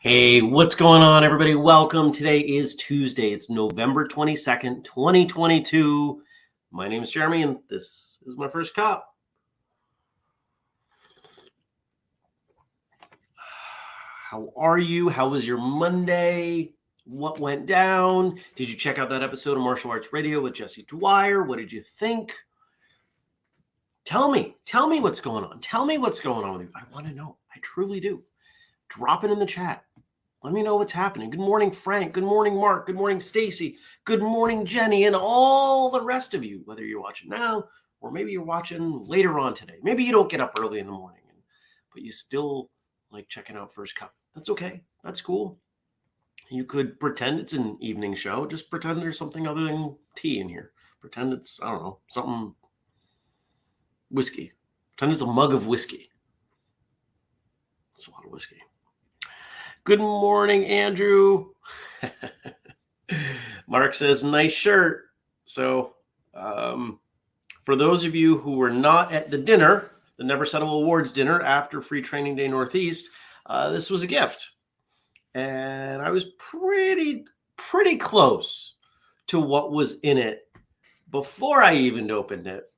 Hey, what's going on, everybody? Welcome. Today is Tuesday. It's November 22nd, 2022. My name is Jeremy, and this is my first cup. How are you? How was your Monday? What went down? Did you check out that episode of Martial Arts Radio with Jesse Dwyer? What did you think? Tell me what's going on. Tell me what's going on with you. I want to know. I truly do. Drop it in the chat. Let me know what's happening. Good morning, Frank. Good morning, Mark. Good morning, Stacy. Good morning, Jenny, and all the rest of you, whether you're watching now or maybe you're watching later on today. Maybe you don't get up early in the morning, but you still like checking out First Cup. That's okay. That's cool. You could pretend it's an evening show. Just pretend there's something other than tea in here. Pretend it's, I don't know, something whiskey. Pretend it's a mug of whiskey. It's a lot of whiskey. Good morning, Andrew. Mark says, nice shirt. So for those of you who were not at the dinner, the Never Settle Awards dinner after Free Training Day Northeast, this was a gift. And I was pretty close to what was in it before I even opened it.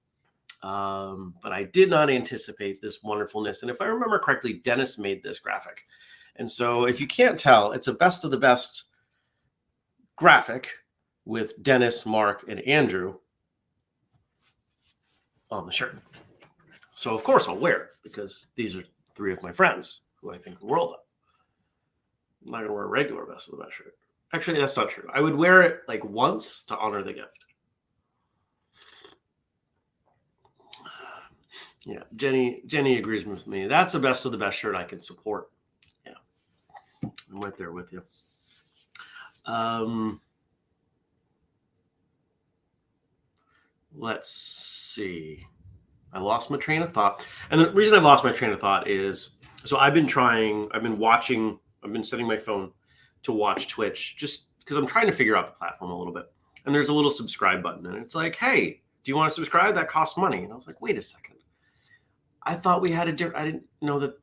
But I did not anticipate this wonderfulness. And if I remember correctly, Dennis made this graphic. And so if you can't tell, it's a best of the best graphic with Dennis, Mark, and Andrew on the shirt. So of course I'll wear it because these are three of my friends who I think the world of. I'm not going to wear a regular best of the best shirt. Actually, that's not true. I would wear it like once to honor the gift. Yeah, Jenny agrees with me. That's the best of the best shirt I can support. Yeah, I'm right there with you. Let's see. I lost my train of thought. And the reason I've lost my train of thought is, so I've been setting my phone to watch Twitch just because I'm trying to figure out the platform a little bit. And there's a little subscribe button and it's like, hey, do you want to subscribe? That costs money. And I was like, wait a second. I thought we had I didn't know that.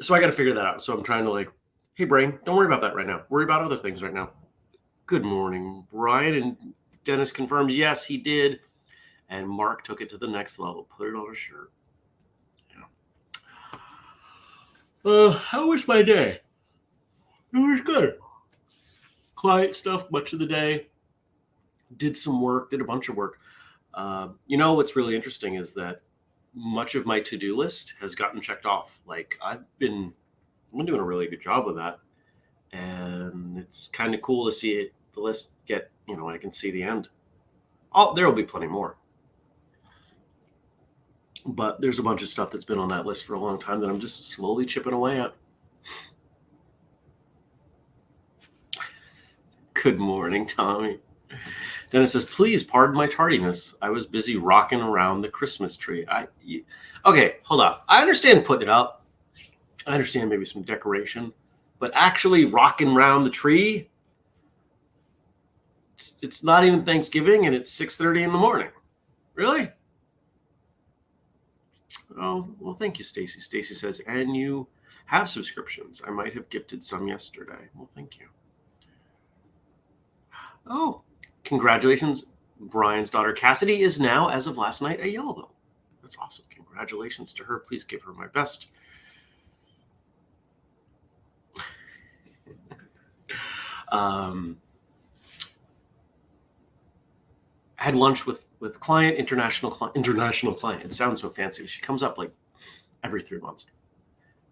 So I got to figure that out. So I'm trying to like, hey, brain, don't worry about that right now. Worry about other things right now. Good morning, Brian. And Dennis confirms, yes, he did. And Mark took it to the next level. Put it on a shirt. Yeah. How was my day? It was good. Client stuff much of the day. Did some work, did a bunch of work. What's really interesting is that much of my to-do list has gotten checked off. Like I've been doing a really good job with that. And it's kind of cool to see the list get, I can see the end. There will be plenty more. But there's a bunch of stuff that's been on that list for a long time that I'm just slowly chipping away at. Good morning, Tommy. Dennis says, please pardon my tardiness. I was busy rocking around the Christmas tree. Okay, hold on. I understand putting it up. I understand maybe some decoration. But actually rocking around the tree, it's not even Thanksgiving and it's 6:30 in the morning. Really? Oh, well, thank you, Stacy. Stacy says, and you have subscriptions. I might have gifted some yesterday. Well, thank you. Oh, congratulations. Brian's daughter, Cassidy, is now, as of last night, a yellow belt. That's awesome. Congratulations to her. Please give her my best. Had lunch with international client. It sounds so fancy. She comes up like every 3 months.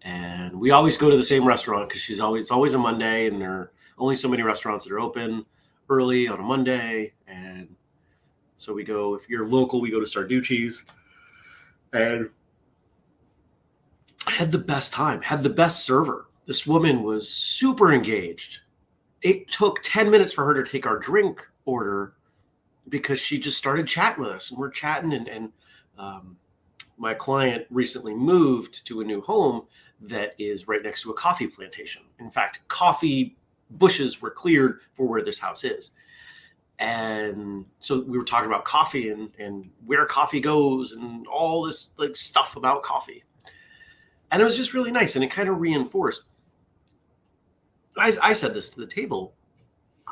And we always go to the same restaurant because it's always a Monday and there are only so many restaurants that are open early on a Monday. And so we go, if you're local, we go to Sarducci's. And Had the best time, had the best server. This woman was super engaged. It took 10 minutes for her to take our drink order because she just started chatting with us, and we're chatting. And my client recently moved to a new home that is right next to a coffee plantation. In fact, coffee bushes were cleared for where this house is. And so we were talking about coffee and where coffee goes and all this like stuff about coffee. And it was just really nice. And it kind of reinforced. I said this to the table.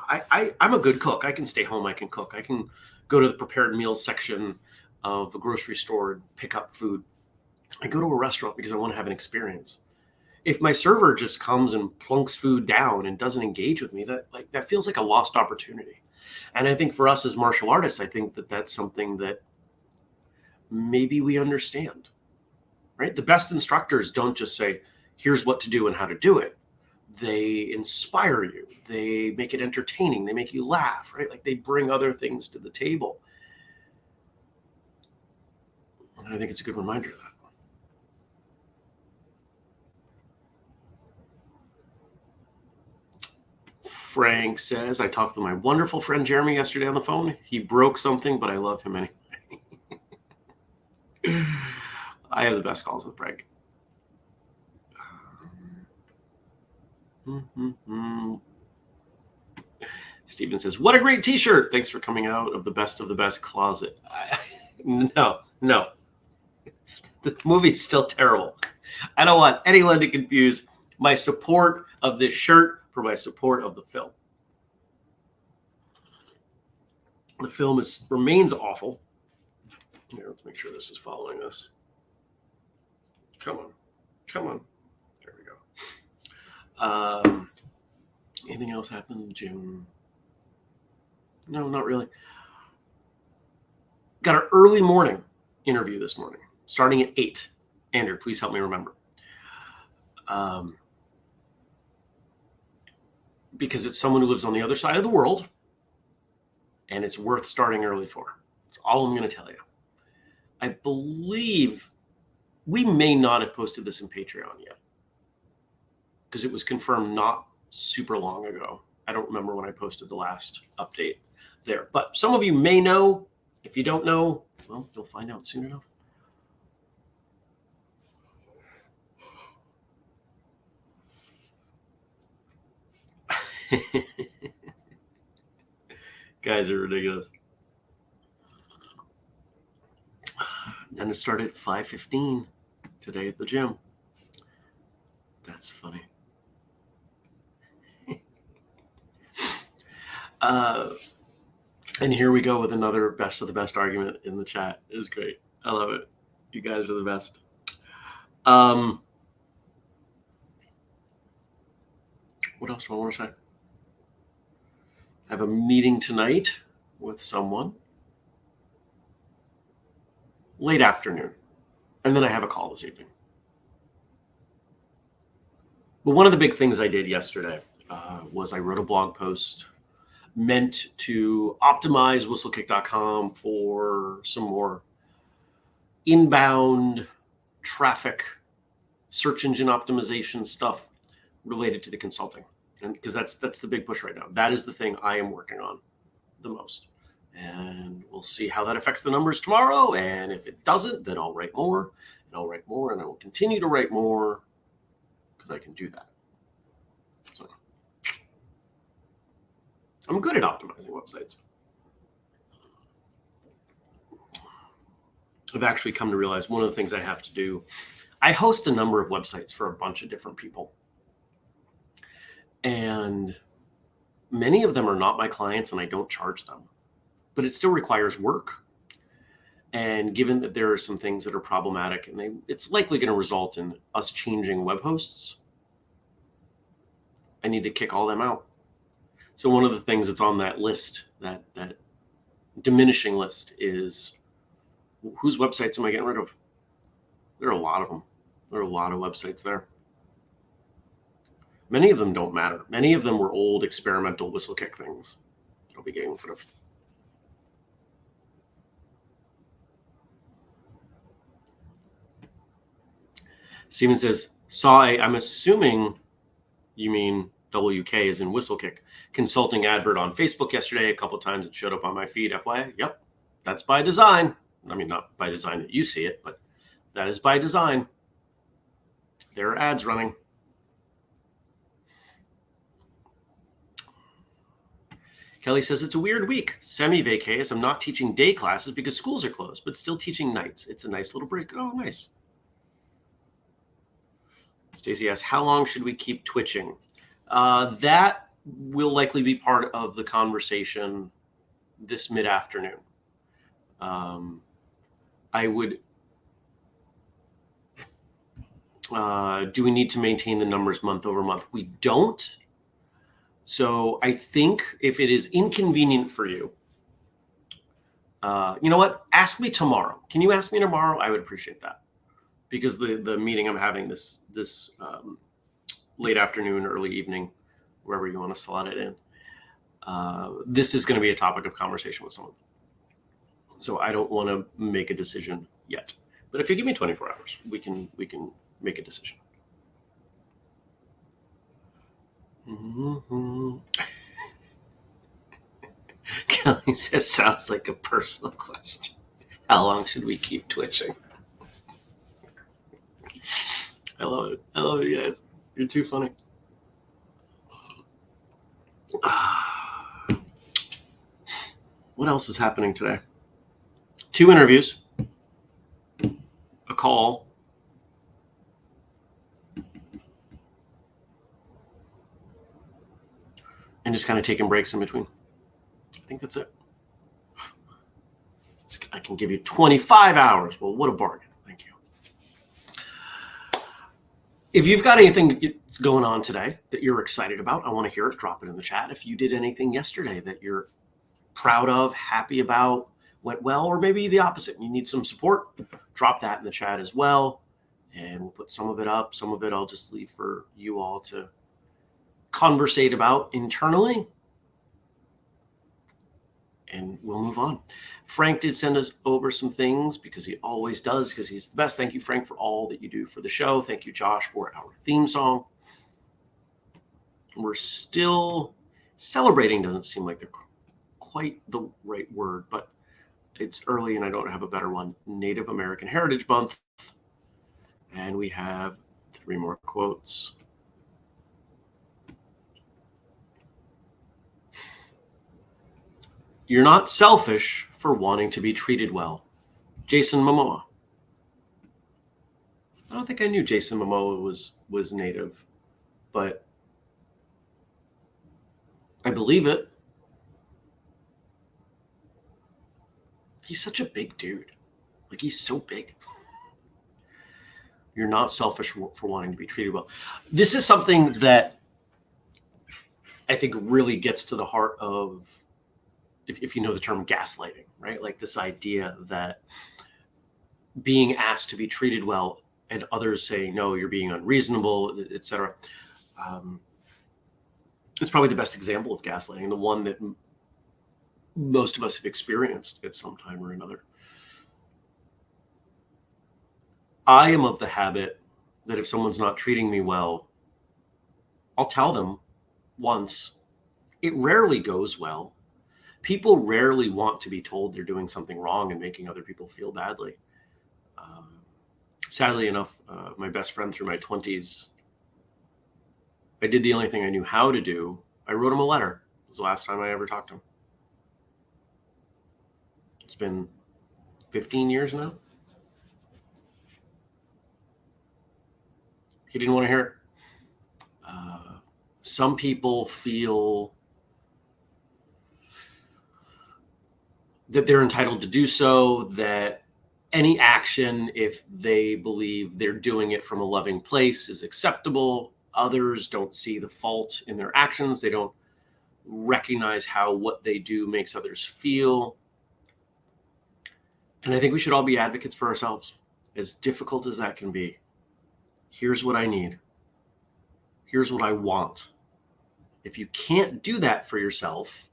I'm a good cook. I can stay home. I can cook. I can go to the prepared meals section of a grocery store and pick up food. I go to a restaurant because I want to have an experience. If my server just comes and plunks food down and doesn't engage with me, that feels like a lost opportunity. And I think for us as martial artists, I think that that's something that maybe we understand, right? The best instructors don't just say, here's what to do and how to do it. They inspire you. They make it entertaining. They make you laugh, right? Like they bring other things to the table. And I think it's a good reminder of that. Frank says, I talked to my wonderful friend Jeremy yesterday on the phone. He broke something, but I love him anyway. I have the best calls with Frank. Steven says, what a great t-shirt. Thanks for coming out of the best closet. No. The movie's still terrible. I don't want anyone to confuse my support of this shirt for my support of the film. The film remains awful. Here, let's make sure this is following us. Come on. There we go. Anything else happen in the gym? No, not really. Got an early morning interview this morning, starting at 8. Andrew, please help me remember. Because it's someone who lives on the other side of the world, and it's worth starting early for. That's all I'm going to tell you. I believe we may not have posted this in Patreon yet because it was confirmed not super long ago. I don't remember when I posted the last update there, but some of you may know. If you don't know, well, you'll find out soon enough. Guys are ridiculous. Then it started at 5:15 today at the gym. That's funny. And here we go with another best of the best argument in the chat. It was great. I love it. You guys are the best. What else do I want to say? I have a meeting tonight with someone. Late afternoon. And then I have a call this evening. But one of the big things I did yesterday was I wrote a blog post meant to optimize whistlekick.com for some more inbound traffic, search engine optimization stuff related to the consulting. And because that's the big push right now. That is the thing I am working on the most. And we'll see how that affects the numbers tomorrow. And if it doesn't, then I'll write more, and I'll write more, and I will continue to write more because I can do that. So I'm good at optimizing websites. I've actually come to realize one of the things I have to do, I host a number of websites for a bunch of different people. And many of them are not my clients and I don't charge them, but it still requires work. And given that there are some things that are problematic and it's likely going to result in us changing web hosts, I need to kick all them out. So one of the things that's on that list, that diminishing list, is whose websites am I getting rid of? There are a lot of them. There are a lot of websites there. Many of them don't matter. Many of them were old experimental Whistlekick things. I'll be getting rid of. Steven says, I'm assuming you mean WK is in Whistlekick, consulting advert on Facebook yesterday. A couple times it showed up on my feed. FYI. Yep. That's by design. I mean, not by design that you see it, but that is by design. There are ads running. Kelly says, it's a weird week. Semi-vacay, as I'm not teaching day classes because schools are closed, but still teaching nights. It's a nice little break. Oh, nice. Stacy asks, how long should we keep twitching? That will likely be part of the conversation this mid-afternoon. I would... do we need to maintain the numbers month over month? We don't. So I think if it is inconvenient for you, you know what? Ask me tomorrow. Can you ask me tomorrow? I would appreciate that, because the meeting I'm having this late afternoon, early evening, wherever you want to slot it in, this is going to be a topic of conversation with someone. So I don't want to make a decision yet. But if you give me 24 hours, we can make a decision. Mm-hmm. Kelly says, sounds like a personal question. How long should we keep twitching? I love it. I love you guys. You're too funny. What else is happening today? 2 interviews, a call, and just kind of taking breaks in between. I think that's it. I can give you 25 hours. Well, what a bargain. Thank you. If you've got anything that's going on today that you're excited about, I want to hear it. Drop it in the chat. If you did anything yesterday that you're proud of, happy about, went well, or maybe the opposite, and you need some support, drop that in the chat as well. And we'll put some of it up. Some of it I'll just leave for you all to conversate about internally, and we'll move on. Frank did send us over some things, because he always does, because he's the best. Thank you, Frank, for all that you do for the show. Thank you, Josh, for our theme song. We're still celebrating. Doesn't seem like they're quite the right word, but it's early and I don't have a better one. Native American Heritage Month. And we have 3 more quotes. You're not selfish for wanting to be treated well. Jason Momoa. I don't think I knew Jason Momoa was Native, but I believe it. He's such a big dude. Like, he's so big. You're not selfish for wanting to be treated well. This is something that I think really gets to the heart of, if you know the term gaslighting, right? Like this idea that being asked to be treated well and others saying, no, you're being unreasonable, etc. It's probably the best example of gaslighting, the one that most of us have experienced at some time or another. I am of the habit that if someone's not treating me well, I'll tell them once. It rarely goes well. People rarely want to be told they're doing something wrong and making other people feel badly. Sadly enough, my best friend through my 20s, I did the only thing I knew how to do. I wrote him a letter. It was the last time I ever talked to him. It's been 15 years now. He didn't want to hear it. Some people feel that they're entitled to do so, that any action, if they believe they're doing it from a loving place, is acceptable. Others don't see the fault in their actions. They don't recognize how what they do makes others feel. And I think we should all be advocates for ourselves, as difficult as that can be. Here's what I need. Here's what I want. If you can't do that for yourself,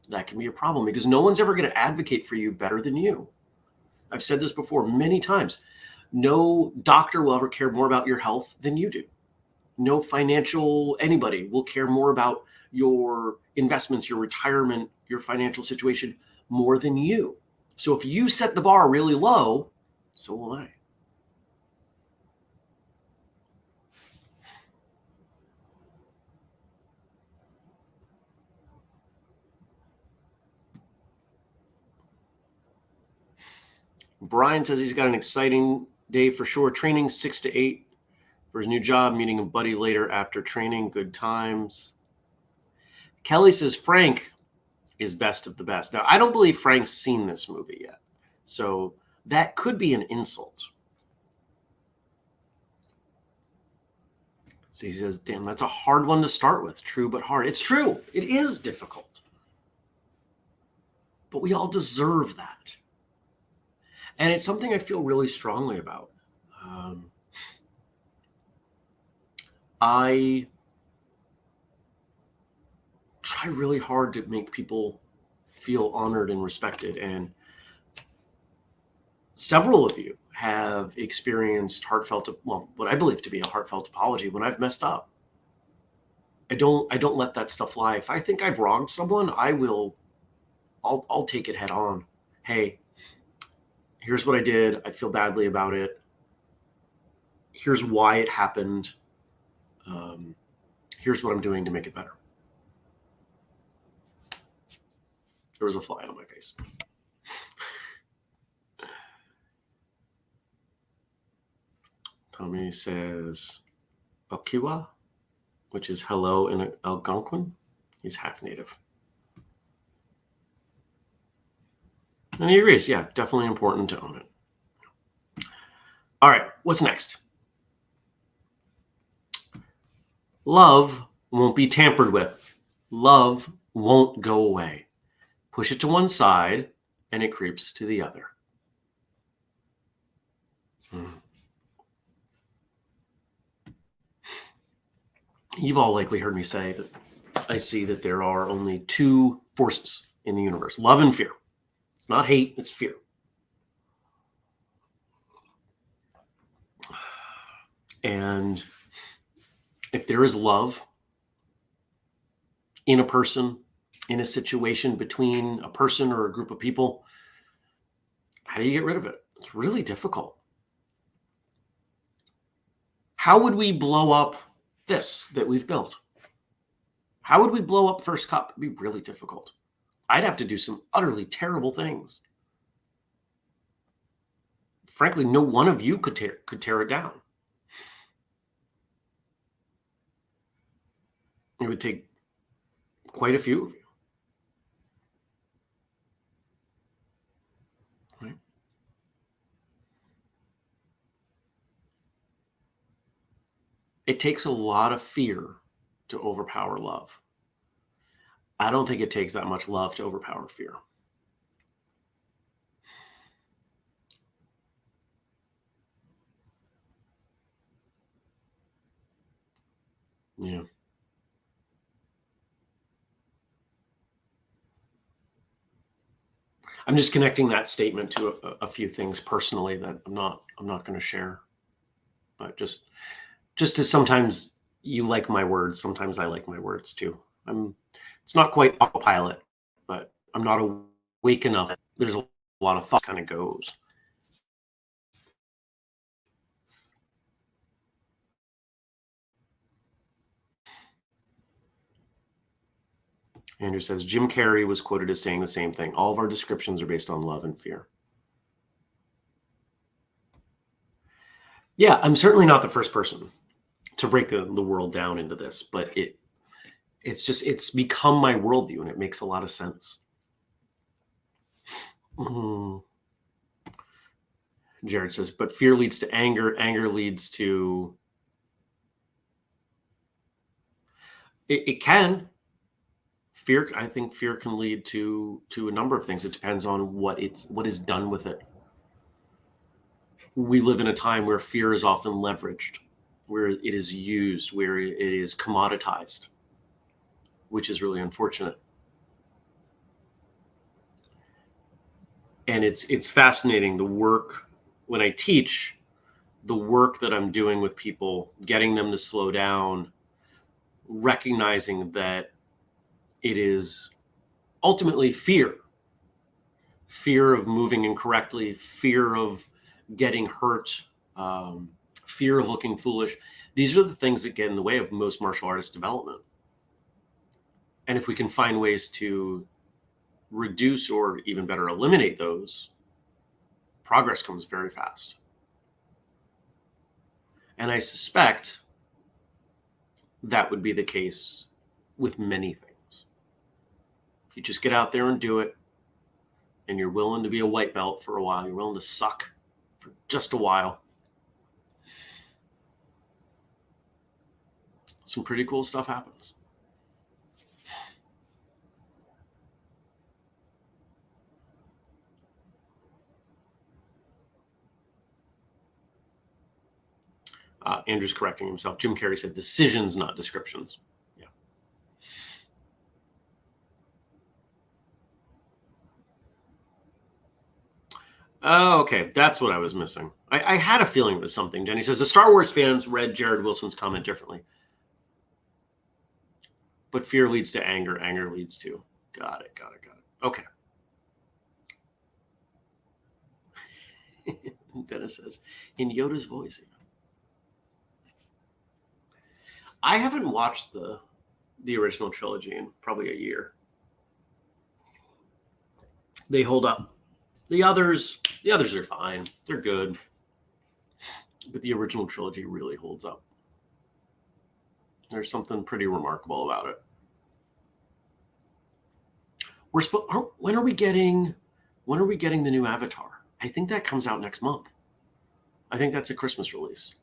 that can be a problem, because no one's ever going to advocate for you better than you. I've said this before many times. No doctor will ever care more about your health than you do. No financial anybody will care more about your investments, your retirement, your financial situation more than you. So if you set the bar really low, so will I. Brian says he's got an exciting day for sure. Training 6 to 8 for his new job, meeting a buddy later after training. Good times. Kelly says Frank is best of the best. Now, I don't believe Frank's seen this movie yet. So that could be an insult. So he says, damn, that's a hard one to start with. True, but hard. It's true. It is difficult. But we all deserve that. And it's something I feel really strongly about. I try really hard to make people feel honored and respected. And several of you have experienced heartfelt, well, what I believe to be a heartfelt apology when I've messed up. I don't let that stuff lie. If I think I've wronged someone, I'll take it head on. Hey, here's what I did. I feel badly about it. Here's why it happened. Here's what I'm doing to make it better. There was a fly on my face. Tommy says Okiwa, which is hello in Algonquin. He's half native. And he agrees. Yeah, definitely important to own it. All right, what's next? Love won't be tampered with. Love won't go away. Push it to one side and it creeps to the other. You've all likely heard me say that I see that there are only two forces in the universe, love and fear. It's not hate, it's fear. And if there is love in a person, in a situation between a person or a group of people, how do you get rid of it? It's really difficult. How would we blow up this that we've built? How would we blow up First Cup? It'd be really difficult. I'd have to do some utterly terrible things. Frankly, no one of you could tear it down. It would take quite a few of you. Right? It takes a lot of fear to overpower love. I don't think it takes that much love to overpower fear. Yeah. I'm just connecting that statement to a few things personally that I'm not going to share. But just as sometimes you like my words, sometimes I like my words too. It's not quite autopilot, but I'm not awake enough. There's a lot of thought kind of goes. Andrew says, Jim Carrey was quoted as saying the same thing. All of our descriptions are based on love and fear. Yeah, I'm certainly not the first person to break the world down into this, but it's become my worldview and it makes a lot of sense. Jared says, but fear leads to anger. Anger leads to... It can. Fear, I think fear can lead to a number of things. It depends on what is done with it. We live in a time where fear is often leveraged, where it is used, where it is commoditized, which is really unfortunate. And it's fascinating. The work, when I teach, the work that I'm doing with people, getting them to slow down, recognizing that it is ultimately fear of moving incorrectly, fear of getting hurt, fear of looking foolish. These are the things that get in the way of most martial artist development. And if we can find ways to reduce or even better eliminate those, progress comes very fast. And I suspect that would be the case with many things. If you just get out there and do it, and you're willing to be a white belt for a while, you're willing to suck for just a while, some pretty cool stuff happens. Andrew's correcting himself. Jim Carrey said decisions, not descriptions. Yeah. Oh, okay. That's what I was missing. I had a feeling it was something. Jenny says the Star Wars fans read Jared Wilson's comment differently. But fear leads to anger. Anger leads to. Got it. Okay. Dennis says, in Yoda's voice. I haven't watched the original trilogy in probably a year. They hold up. The others are fine. They're good. But the original trilogy really holds up. There's something pretty remarkable about it. When are we getting the new Avatar? I think that comes out next month. I think that's a Christmas release.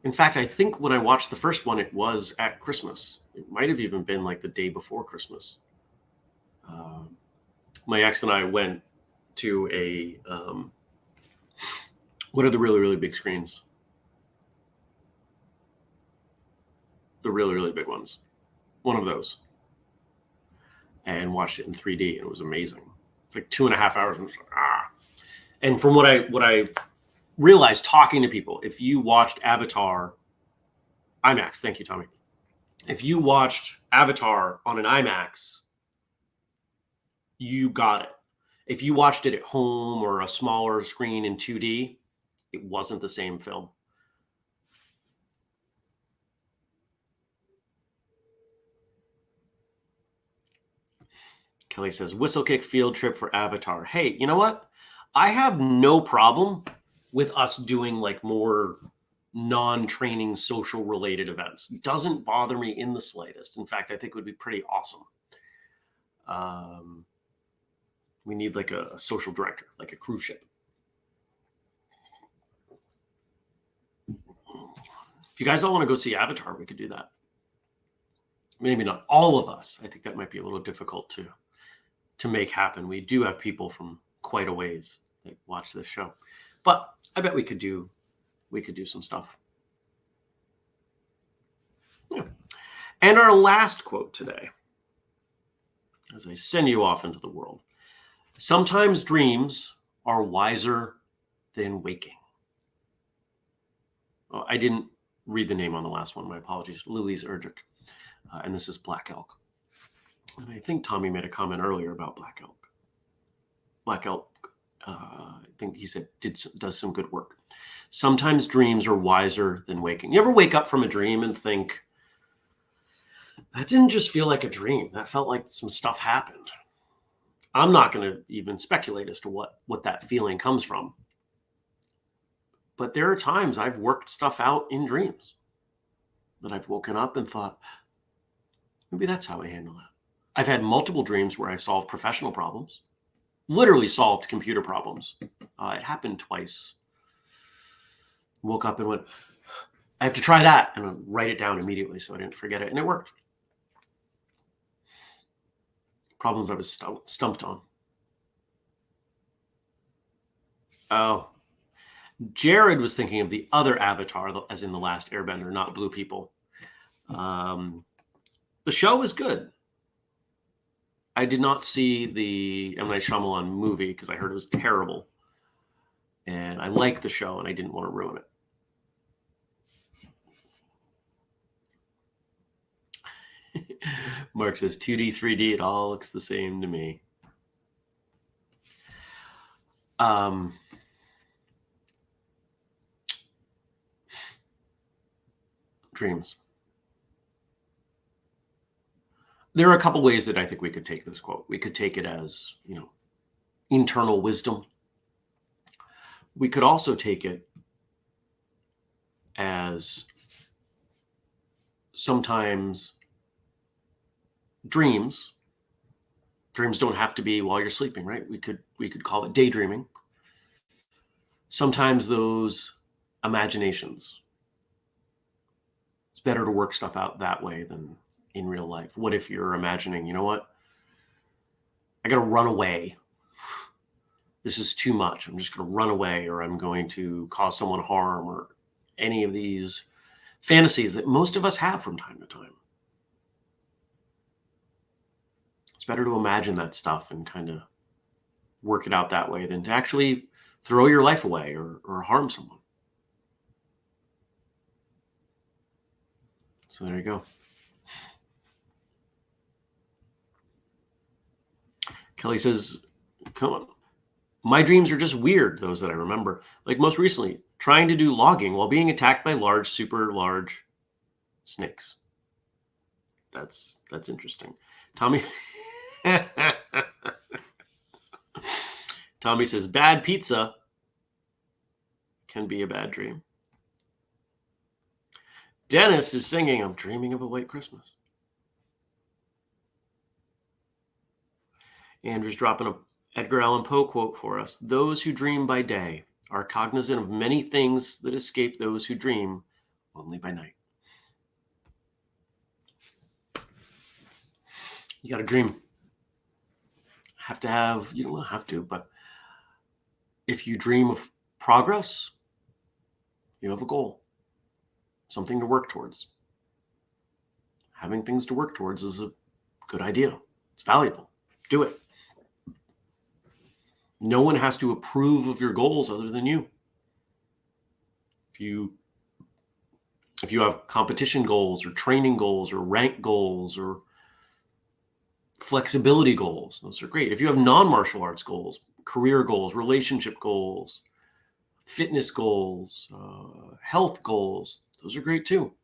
In fact, I think when I watched the first one, it was at Christmas. It might have even been like the day before Christmas. My ex and I went to a, what are the really, really big screens? The really, really big ones. One of those. And watched it in 3D, and it was amazing. It's like 2.5 hours. And from what I realized talking to people, if you watched Avatar IMAX, thank you, Tommy. If you watched Avatar on an IMAX, you got it. If you watched it at home or a smaller screen in 2D, it wasn't the same film. Kelly says, Whistlekick field trip for Avatar. Hey, you know what? I have no problem with us doing like more non-training social related events. It doesn't bother me in the slightest. In fact, I think it would be pretty awesome. We need like a social director, like a cruise ship. If you guys all want to go see Avatar, we could do that. Maybe not all of us. I think that might be a little difficult to make happen. We do have people from quite a ways that watch this show, but I bet we could do some stuff. Yeah. And our last quote today, as I send you off into the world, sometimes dreams are wiser than waking. Oh, I didn't read the name on the last one. My apologies. Louise Erdrich. And this is Black Elk. And I think Tommy made a comment earlier about Black Elk. Black Elk, I think he said, does some good work. Sometimes dreams are wiser than waking. You ever wake up from a dream and think, that didn't just feel like a dream. That felt like some stuff happened. I'm not going to even speculate as to what that feeling comes from. But there are times I've worked stuff out in dreams that I've woken up and thought, maybe that's how I handle that. I've had multiple dreams where I solved professional problems, literally solved computer problems. It happened twice. Woke up and went, I have to try that, and I'd write it down immediately so I didn't forget it. And it worked. Problems I was stumped on. Oh, Jared was thinking of the other Avatar, as in The Last Airbender, not Blue People. The show is good. I did not see the M. Night Shyamalan movie because I heard it was terrible. And I like the show, and I didn't want to ruin it. Mark says 2D, 3D, it all looks the same to me. Dreams. There are a couple ways that I think we could take this quote. We could take it as, internal wisdom. We could also take it as sometimes dreams don't have to be while you're sleeping, right? We could call it daydreaming. Sometimes those imaginations, it's better to work stuff out that way than in real life. What if you're imagining, you know what? I got to run away. This is too much. I'm just going to run away, or I'm going to cause someone harm, or any of these fantasies that most of us have from time to time. It's better to imagine that stuff and kind of work it out that way than to actually throw your life away or harm someone. So there you go. Kelly says, come on. My dreams are just weird, those that I remember. Like most recently, trying to do logging while being attacked by large, super large snakes. That's interesting. Tommy Tommy says, bad pizza can be a bad dream. Dennis is singing, I'm dreaming of a white Christmas. Andrew's dropping a Edgar Allan Poe quote for us. Those who dream by day are cognizant of many things that escape those who dream only by night. You got to dream. You don't have to, but if you dream of progress, you have a goal, something to work towards. Having things to work towards is a good idea. It's valuable. Do it. No one has to approve of your goals other than you. If you have competition goals or training goals or rank goals or flexibility goals, those are great. If you have non-martial arts goals, career goals, relationship goals, fitness goals, health goals, those are great too.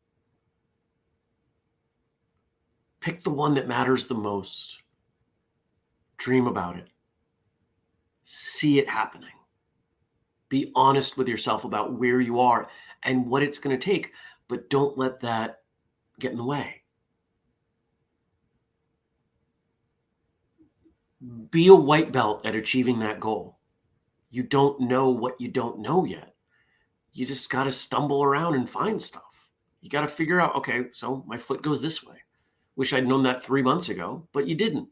Pick the one that matters the most. Dream about it. See it happening. Be honest with yourself about where you are and what it's going to take, but don't let that get in the way. Be a white belt at achieving that goal. You don't know what you don't know yet. You just got to stumble around and find stuff. You got to figure out, okay, so my foot goes this way. Wish I'd known that 3 months ago, but you didn't.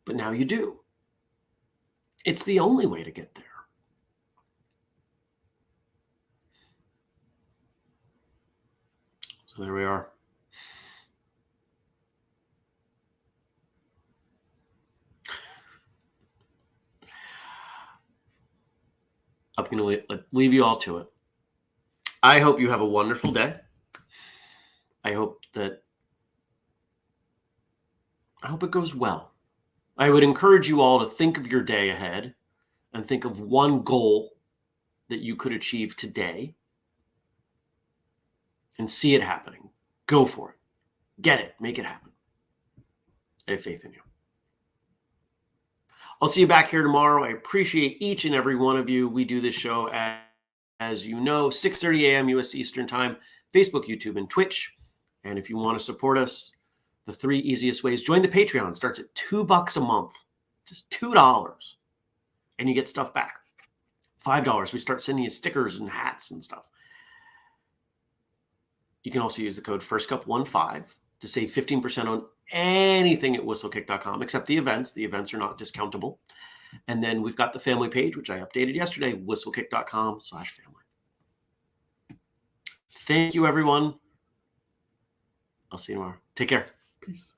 But now you do. It's the only way to get there. So there we are. I'm going to leave you all to it. I hope you have a wonderful day. I hope it goes well. I would encourage you all to think of your day ahead and think of one goal that you could achieve today and see it happening. Go for it. Get it. Make it happen. I have faith in you. I'll see you back here tomorrow. I appreciate each and every one of you. We do this show as you know, 6:30 a.m. U.S. Eastern Time, Facebook, YouTube, and Twitch. And if you want to support us, the 3 easiest ways, join the Patreon. Starts at $2 a month, just $2. And you get stuff back. $5, we start sending you stickers and hats and stuff. You can also use the code FIRSTCUP15 to save 15% on anything at whistlekick.com, except the events. The events are not discountable. And then we've got the family page, which I updated yesterday, whistlekick.com/family. Thank you, everyone. I'll see you tomorrow. Take care. Peace.